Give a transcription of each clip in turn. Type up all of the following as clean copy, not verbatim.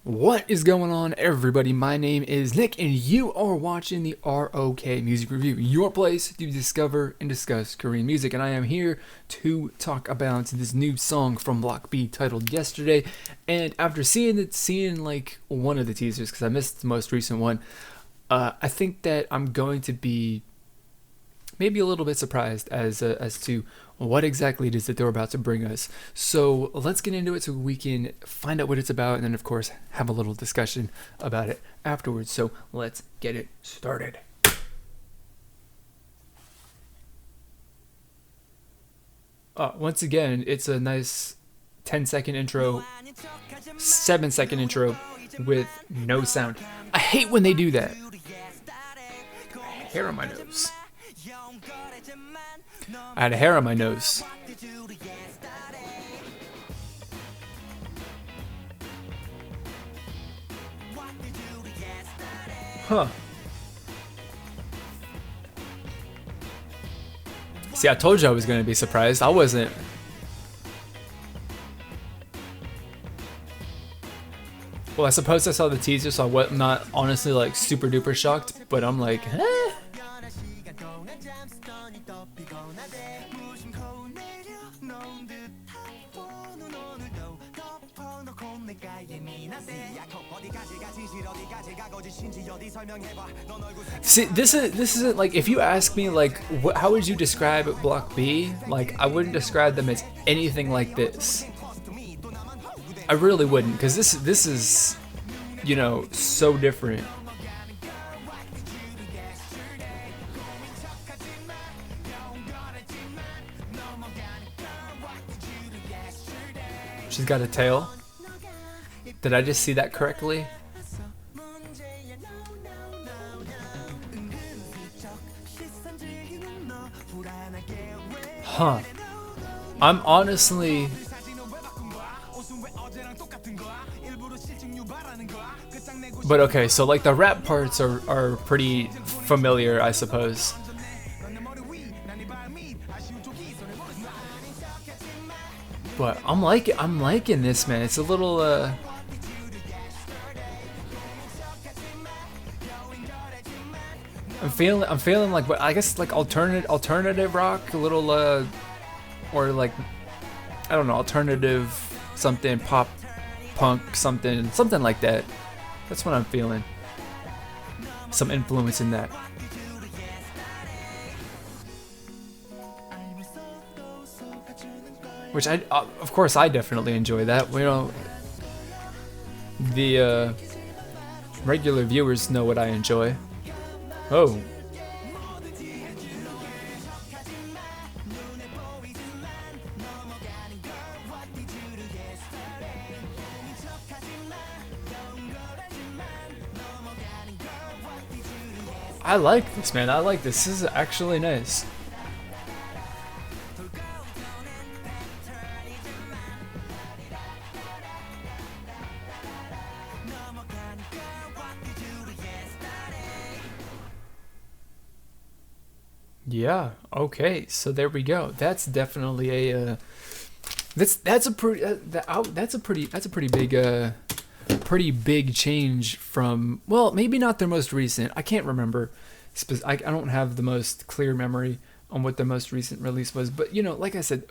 What is going on, everybody? My name is Nick, and you are watching the ROK Music Review, your place to discover and discuss Korean music. And I am here to talk about this new song from Block B titled Yesterday. And after seeing like one of the teasers, because I missed the most recent one, I think that I'm going to be maybe a little bit surprised as to what exactly it is that they're about to bring us. So let's get into it so we can find out what it's about, and then of course have a little discussion about it afterwards. So let's get it started. Once again, it's a nice 10-second intro, 7-second intro with no sound. I hate when they do that. Hair on my nose. I had a hair on my nose. Huh. See, I told you I was going to be surprised. I wasn't. Well, I suppose I saw the teaser, so I was not honestly like super duper shocked, but I'm like, eh. See, this isn't like, if you ask me like how would you describe Block B, like I wouldn't describe them as anything like this. I really wouldn't, because this is, you know, so different. She's got a tail. Did I just see that correctly? Huh. I'm honestly... But okay, so like the rap parts are pretty familiar, I suppose. But I'm liking this, man. It's a little I'm feeling like, but I guess like alternative rock, a little or like, I don't know, alternative something, pop punk, something like that. That's what I'm feeling. Some influence in that. Which of course I definitely enjoy that. You know, the regular viewers know what I enjoy. Oh. I like this, man. I like this. This is actually nice. Yeah. Okay. So there we go. That's definitely a that's a pretty big change from, well, maybe not their most recent. I can't remember. I don't have the most clear memory on what their most recent release was, but you know, like I said,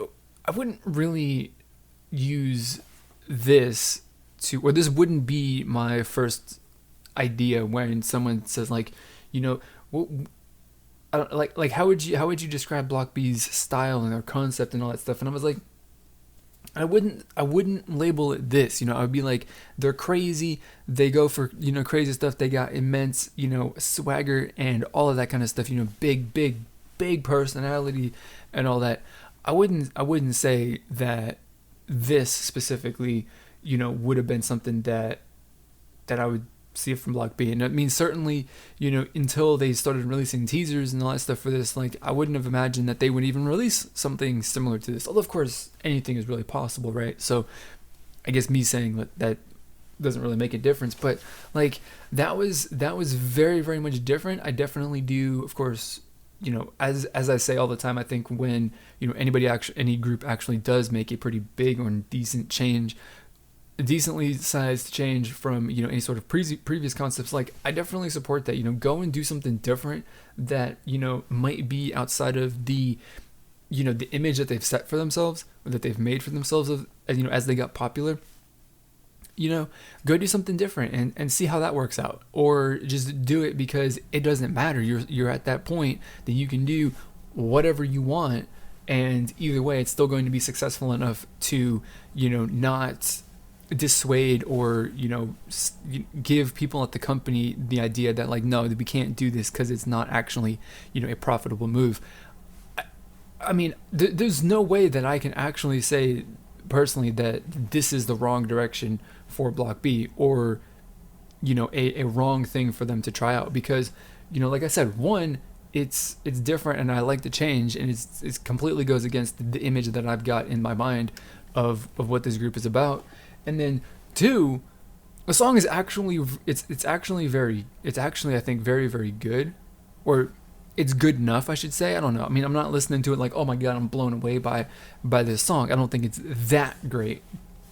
I wouldn't really use this or this wouldn't be my first idea when someone says like, you know, I don't, like how would you describe Block B's style and their concept and all that stuff? And I was like, I wouldn't label it this, you know. I would be like, they're crazy, they go for, you know, crazy stuff, they got immense, you know, swagger and all of that kind of stuff, you know, big personality and all that. I wouldn't say that this specifically, you know, would have been something that I would see it from Block B. And I mean, certainly, you know, until they started releasing teasers and all that stuff for this, like, I wouldn't have imagined that they would even release something similar to this. Although, of course, anything is really possible, right? So I guess me saying that doesn't really make a difference. But like, that was very, very much different. I definitely do, of course, you know, as I say all the time, I think when, you know, any group actually does make a pretty big or decent change, a decently sized change from, you know, any sort of previous concepts, like I definitely support that. You know, go and do something different that, you know, might be outside of the, you know, the image that they've set for themselves, or that they've made for themselves of, you know, as they got popular. You know, go do something different and see how that works out, or just do it because it doesn't matter. You're at that point that you can do whatever you want, and either way, it's still going to be successful enough to, you know, not dissuade or, you know, give people at the company the idea that, like, no, we can't do this because it's not actually, you know, a profitable move. I mean, there's no way that I can actually say personally that this is the wrong direction for Block B, or, you know, a wrong thing for them to try out, because, you know, like I said, one, it's different and I like the change, and it's completely goes against the image that I've got in my mind of what this group is about. And then two, the song is actually it's actually I think very, very good, or it's good enough, I should say. I don't know. I mean, I'm not listening to it like, oh my god, I'm blown away by this song. I don't think it's that great,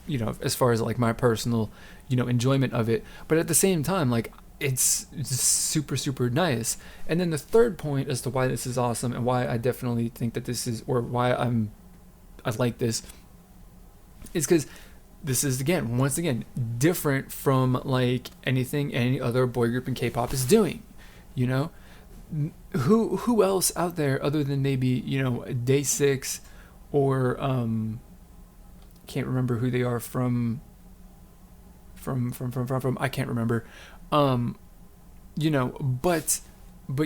you know, as far as like my personal, you know, enjoyment of it. But at the same time, like, it's super, super nice. And then the third point as to why this is awesome, and why I definitely think that this is, or why I like this, is because this is, again, once again, different from like anything any other boy group in K-pop is doing. You know, who else out there other than maybe, you know, Day 6, or can't remember who they are from I can't remember, you know, but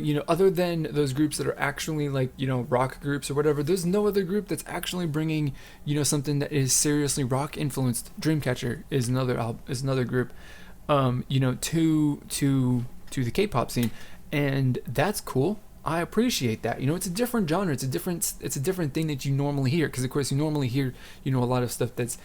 you know, other than those groups that are actually like, you know, rock groups or whatever, there's no other group that's actually bringing, you know, something that is seriously rock influenced. Dreamcatcher is another group, you know, to the K-pop scene, and that's cool. I appreciate that. You know, it's a different genre. It's a different thing that you normally hear, because of course you normally hear, you know, a lot of stuff that's,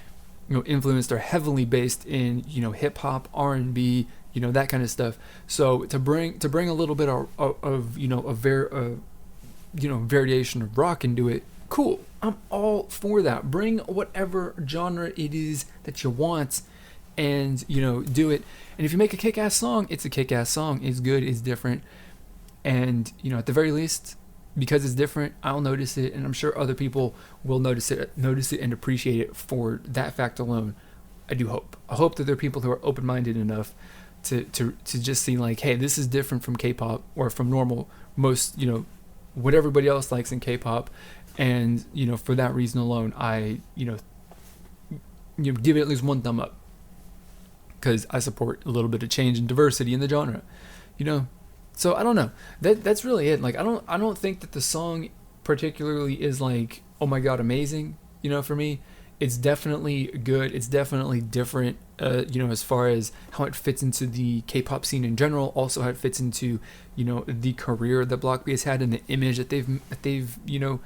you know, influenced or heavily based in, you know, hip hop, R&B, you know, that kind of stuff. So to bring a little bit of you know, you know, variation of rock into it, cool. I'm all for that. Bring whatever genre it is that you want, and, you know, do it. And if you make a kick-ass song, it's a kick-ass song. It's good. It's different. And, you know, at the very least, because it's different, I'll notice it, and I'm sure other people will notice it and appreciate it for that fact alone. I do hope. I hope that there are people who are open-minded enough to just see, like, hey, this is different from K-pop, or from normal, most, you know, what everybody else likes in K-pop, and, you know, for that reason alone, I, you know, give it at least one thumb up, because I support a little bit of change and diversity in the genre, you know. So I don't know. That's really it. Like, I don't think that the song particularly is like, oh my god, amazing. You know, for me, it's definitely good. It's definitely different. You know, as far as how it fits into the K-pop scene in general. Also, how it fits into, you know, the career that Block B has had, and the image that they've you know,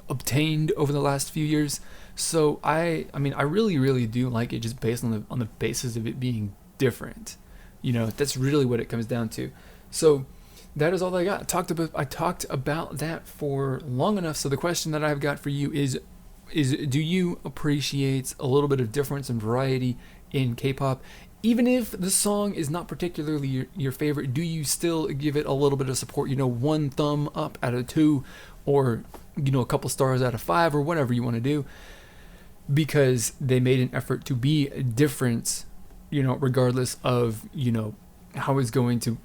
obtained over the last few years. So I mean, I really, really do like it, just based on the basis of it being different. You know, that's really what it comes down to. So that is all I got. I talked about that for long enough. So the question that I've got for you is do you appreciate a little bit of difference and variety in K-pop? Even if the song is not particularly your favorite, do you still give it a little bit of support? You know, 1 thumb up out of 2, or, you know, a couple stars out of 5, or whatever you want to do, because they made an effort to be different, you know, regardless of, you know, how it's going to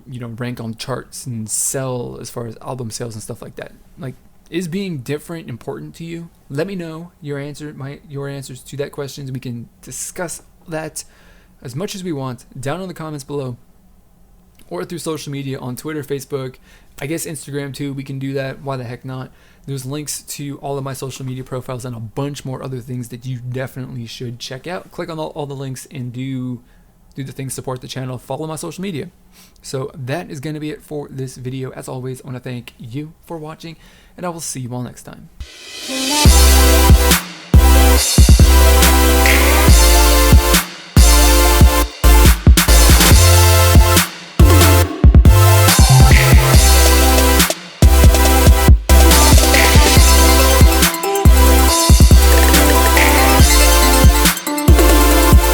you know, rank on charts and sell as far as album sales and stuff like that. Like, is being different important to you? Let me know your answers to that question. We can discuss that as much as we want down in the comments below, or through social media on Twitter, Facebook, I guess Instagram too. We can do that. Why the heck not? There's links to all of my social media profiles and a bunch more other things that you definitely should check out. Click on all the links and do the things, support the channel, follow my social media. So that is going to be it for this video. As always, I want to thank you for watching, and I will see you all next time.